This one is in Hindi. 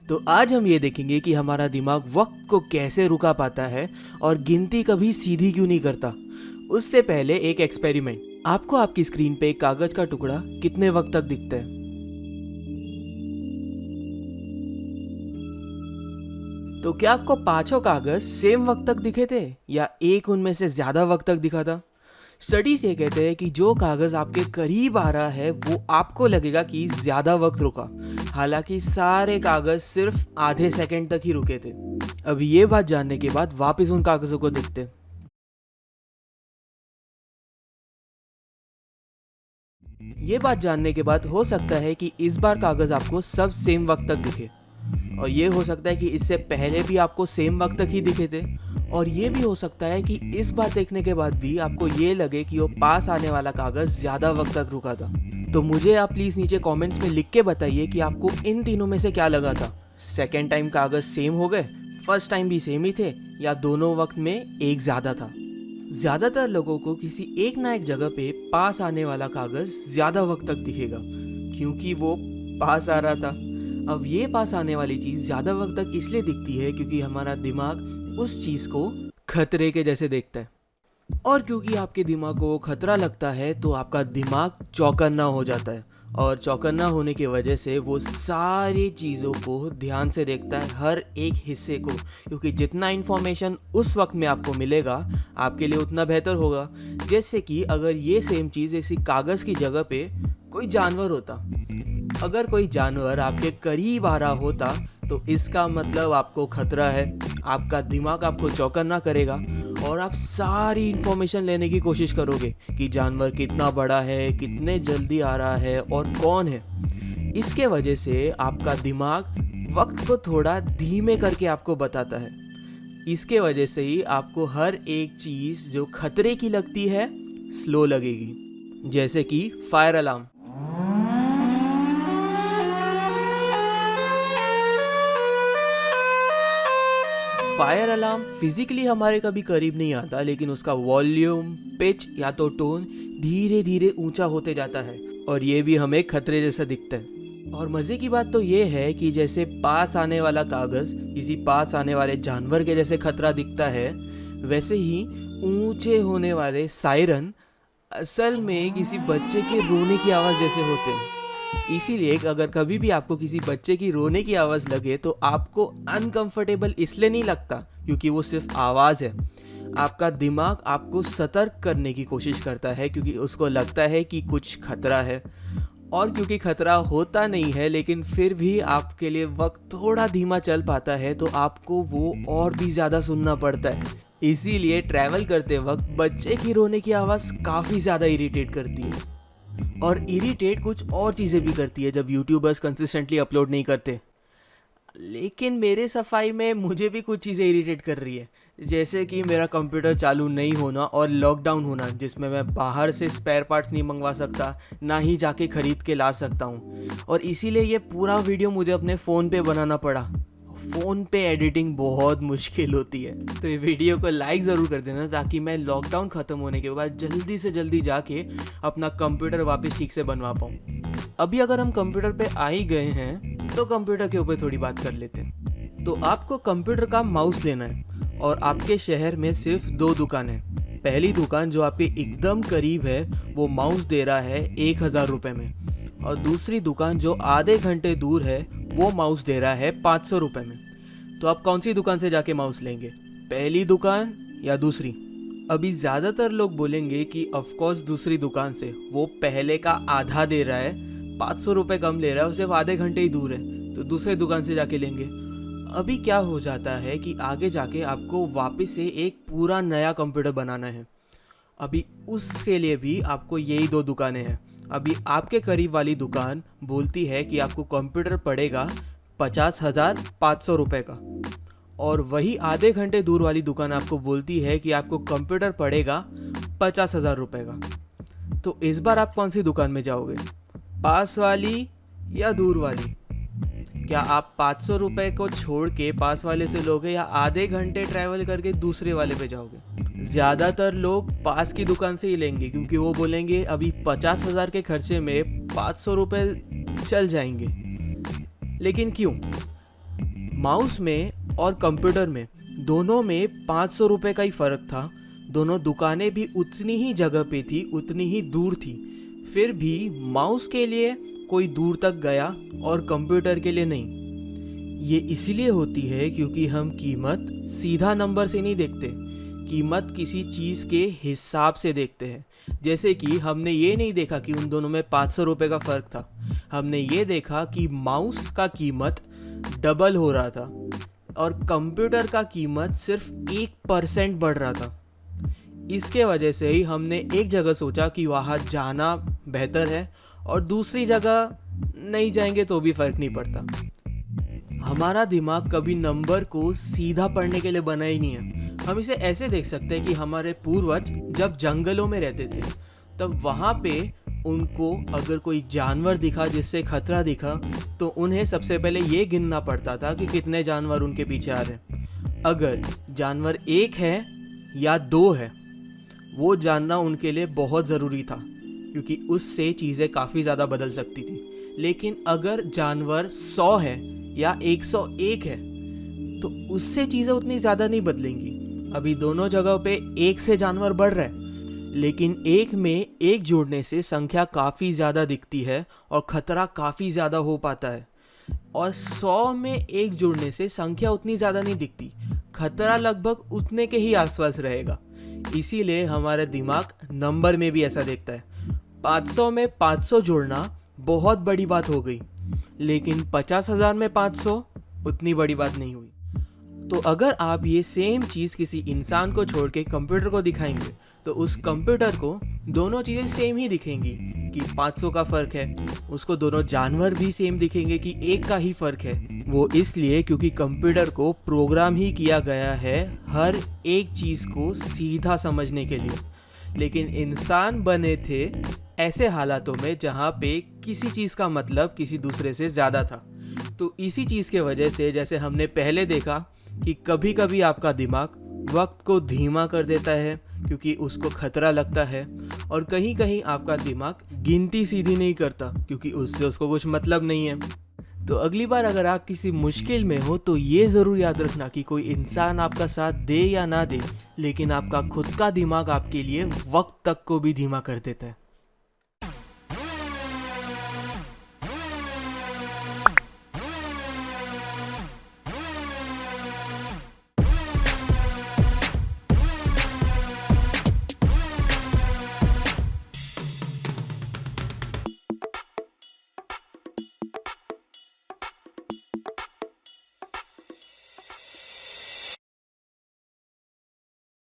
तो आज हम ये देखेंगे कि हमारा दिमाग वक्त को कैसे रुका पाता है और गिनती कभी सीधी क्यों नहीं करता। उससे पहले एक एक्सपेरिमेंट। आपको आपकी स्क्रीन पे एक कागज का टुकड़ा कितने वक्त तक दिखता है? तो क्या आपको पांचों कागज सेम वक्त तक दिखे थे या एक उनमें से ज्यादा वक्त तक दिखा था? स्टडीज ये कहते हैं कि जो कागज आपके करीब आ रहा है वो आपको लगेगा कि ज्यादा वक्त रुका, हालांकि सारे कागज सिर्फ आधे सेकंड तक ही रुके थे। अब ये बात जानने के बाद वापस उन कागजों को देखते हैं। ये बात जानने के बाद हो सकता है कि इस बार कागज आपको सब सेम वक्त तक दिखे, और ये हो सकता है कि इससे पहले भी आपको सेम वक्त तक ही दिखे थे, और ये भी हो सकता है कि इस बार देखने के बाद भी आपको ये लगे कि वो पास आने वाला कागज ज्यादा वक्त तक रुका था। तो मुझे आप प्लीज नीचे कमेंट्स में लिख के बताइए कि आपको इन तीनों में से क्या लगा था। सेकेंड टाइम कागज सेम हो गए, फर्स्ट टाइम भी सेम ही थे, या दोनों वक्त में एक ज्यादा था। ज्यादातर लोगों को किसी एक ना एक जगह पे पास आने वाला कागज ज्यादा वक्त तक दिखेगा, क्योंकि वो पास आ रहा था। अब ये पास आने वाली चीज ज्यादा वक्त तक इसलिए दिखती है क्योंकि हमारा दिमाग उस चीज को खतरे के जैसे देखता है, और क्योंकि आपके दिमाग को खतरा लगता है तो आपका दिमाग चौकन्ना हो जाता है, और चौकन्ना होने की वजह से वो सारी चीज़ों को ध्यान से देखता है, हर एक हिस्से को, क्योंकि जितना इन्फॉर्मेशन उस वक्त में आपको मिलेगा आपके लिए उतना बेहतर होगा। जैसे कि अगर ये सेम चीज़ इसी कागज़ की जगह पे कोई जानवर होता, अगर कोई जानवर आपके करीब आ रहा होता तो इसका मतलब आपको खतरा है। आपका दिमाग आपको चौकन्ना करेगा और आप सारी इंफॉर्मेशन लेने की कोशिश करोगे कि जानवर कितना बड़ा है, कितने जल्दी आ रहा है और कौन है। इसके वजह से आपका दिमाग वक्त को थोड़ा धीमे करके आपको बताता है। इसके वजह से ही आपको हर एक चीज़ जो खतरे की लगती है स्लो लगेगी, जैसे कि fire alarm. Fire alarm physically हमारे कभी करीब नहीं आता, लेकिन उसका वॉल्यूम, पिच या तो टोन धीरे धीरे ऊंचा होते जाता है, और ये भी हमें खतरे जैसा दिखता है। और मज़े की बात तो ये है कि जैसे पास आने वाला कागज़ किसी पास आने वाले जानवर के जैसे खतरा दिखता है, वैसे ही ऊंचे होने वाले सायरन असल में किसी बच्चे के रोने की आवाज़ जैसे होते हैं। इसीलिए अगर कभी भी आपको किसी बच्चे की रोने की आवाज़ लगे तो आपको अनकंफर्टेबल इसलिए नहीं लगता क्योंकि वो सिर्फ आवाज़ है। आपका दिमाग आपको सतर्क करने की कोशिश करता है क्योंकि उसको लगता है कि कुछ खतरा है, और क्योंकि खतरा होता नहीं है लेकिन फिर भी आपके लिए वक्त थोड़ा धीमा चल पाता है तो आपको वो और भी ज़्यादा सुनना पड़ता है। इसीलिए ट्रैवल करते वक्त बच्चे की रोने की आवाज़ काफ़ी ज़्यादा इरिटेट करती है, और इरिटेट कुछ और चीज़ें भी करती है जब यूट्यूबर्स कंसिस्टेंटली अपलोड नहीं करते। लेकिन मेरे सफाई में मुझे भी कुछ चीज़ें इरिटेट कर रही है, जैसे कि मेरा कंप्यूटर चालू नहीं होना और लॉकडाउन होना, जिसमें मैं बाहर से स्पेयर पार्ट्स नहीं मंगवा सकता, ना ही जाके ख़रीद के ला सकता हूँ, और इसीलिए ये पूरा वीडियो मुझे अपने फ़ोन पे बनाना पड़ा। फ़ोन पे एडिटिंग बहुत मुश्किल होती है, तो ये वीडियो को लाइक ज़रूर कर देना ताकि मैं लॉकडाउन ख़त्म होने के बाद जल्दी से जल्दी जाके अपना कंप्यूटर वापस ठीक से बनवा पाऊँ। अभी अगर हम कंप्यूटर पे आ ही गए हैं तो कंप्यूटर के ऊपर थोड़ी बात कर लेते हैं। तो आपको कंप्यूटर का माउस लेना है, और आपके शहर में सिर्फ 2 दुकान है। पहली दुकान जो आपके एकदम करीब है वो माउस दे रहा है 1000 रुपये में, और दूसरी दुकान जो आधे घंटे दूर है वो माउस दे रहा है 500 रुपये में। तो आप कौन सी दुकान से जाके माउस लेंगे, पहली दुकान या दूसरी? अभी ज़्यादातर लोग बोलेंगे कि ऑफकोर्स दूसरी दुकान से, वो पहले का आधा दे रहा है, 500 रुपये कम ले रहा है, सिर्फ आधे घंटे ही दूर है, तो दूसरे दुकान से जाके लेंगे। अभी क्या हो जाता है कि आगे जाके आपको वापस से एक पूरा नया कंप्यूटर बनाना है। अभी उसके लिए भी आपको यही 2 दुकानें हैं। अभी आपके करीब वाली दुकान बोलती है कि आपको कंप्यूटर पड़ेगा 50,500 रुपये का, और वही आधे घंटे दूर वाली दुकान आपको बोलती है कि आपको कंप्यूटर पड़ेगा 50,000 रुपये का। तो इस बार आप कौन सी दुकान में जाओगे, पास वाली या दूर वाली? क्या आप 500 रुपये को छोड़ के पास वाले से लोगे या आधे घंटे ट्रैवल करके दूसरे वाले पे जाओगे? ज़्यादातर लोग पास की दुकान से ही लेंगे क्योंकि वो बोलेंगे अभी 50,000 के खर्चे में 500 रुपये चल जाएंगे। लेकिन क्यों? माउस में और कंप्यूटर में दोनों में 500 रुपये का ही फ़र्क था। दोनों दुकानें भी उतनी ही जगह पे थी, उतनी ही दूर थी। फिर भी माउस के लिए कोई दूर तक गया और कंप्यूटर के लिए नहीं। ये इसीलिए होती है क्योंकि हम कीमत सीधा नंबर से नहीं देखते, कीमत किसी चीज़ के हिसाब से देखते हैं। जैसे कि हमने ये नहीं देखा कि उन दोनों में 500 रुपये का फ़र्क था, हमने ये देखा कि माउस का कीमत डबल हो रहा था और कंप्यूटर का कीमत सिर्फ 1% बढ़ रहा था। इसके वजह से ही हमने एक जगह सोचा कि वहाँ जाना बेहतर है और दूसरी जगह नहीं जाएंगे तो भी फ़र्क नहीं पड़ता। हमारा दिमाग कभी नंबर को सीधा पढ़ने के लिए बना ही नहीं है। हम इसे ऐसे देख सकते हैं कि हमारे पूर्वज जब जंगलों में रहते थे तब वहाँ पे उनको अगर कोई जानवर दिखा जिससे खतरा दिखा तो उन्हें सबसे पहले ये गिनना पड़ता था कि कितने जानवर उनके पीछे आ रहे हैं। अगर जानवर एक है या दो है वो जानना उनके लिए बहुत ज़रूरी था क्योंकि उससे चीज़ें काफ़ी ज़्यादा बदल सकती थी। लेकिन अगर जानवर 100 है या 101 है तो उससे चीज़ें उतनी ज़्यादा नहीं बदलेंगी। अभी दोनों जगहों पे एक से जानवर बढ़ रहा है, लेकिन एक में एक जोड़ने से संख्या काफ़ी ज़्यादा दिखती है और ख़तरा काफ़ी ज़्यादा हो पाता है। और 100 में एक जोड़ने से संख्या उतनी ज़्यादा नहीं दिखती, खतरा लगभग उतने के ही आसपास रहेगा। इसीलिए हमारा दिमाग नंबर में भी ऐसा देखता है। 500 में 500 जोड़ना बहुत बड़ी बात हो गई, लेकिन 50,000 में 500 उतनी बड़ी बात नहीं हुई। तो अगर आप ये सेम चीज़ किसी इंसान को छोड़ के कंप्यूटर को दिखाएंगे तो उस कंप्यूटर को दोनों चीज़ें सेम ही दिखेंगी कि 500 का फ़र्क है। उसको दोनों जानवर भी सेम दिखेंगे कि एक का ही फ़र्क है। वो इसलिए क्योंकि कंप्यूटर को प्रोग्राम ही किया गया है हर एक चीज़ को सीधा समझने के लिए। लेकिन इंसान बने थे ऐसे हालातों में जहाँ पे किसी चीज़ का मतलब किसी दूसरे से ज़्यादा था। तो इसी चीज़ के वजह से जैसे हमने पहले देखा कि कभी कभी आपका दिमाग वक्त को धीमा कर देता है क्योंकि उसको खतरा लगता है, और कहीं कहीं आपका दिमाग गिनती सीधी नहीं करता क्योंकि उससे उसको कुछ मतलब नहीं है। तो अगली बार अगर आप किसी मुश्किल में हो तो ये ज़रूर याद रखना कि कोई इंसान आपका साथ दे या ना दे, लेकिन आपका खुद का दिमाग आपके लिए वक्त तक को भी धीमा कर देता है।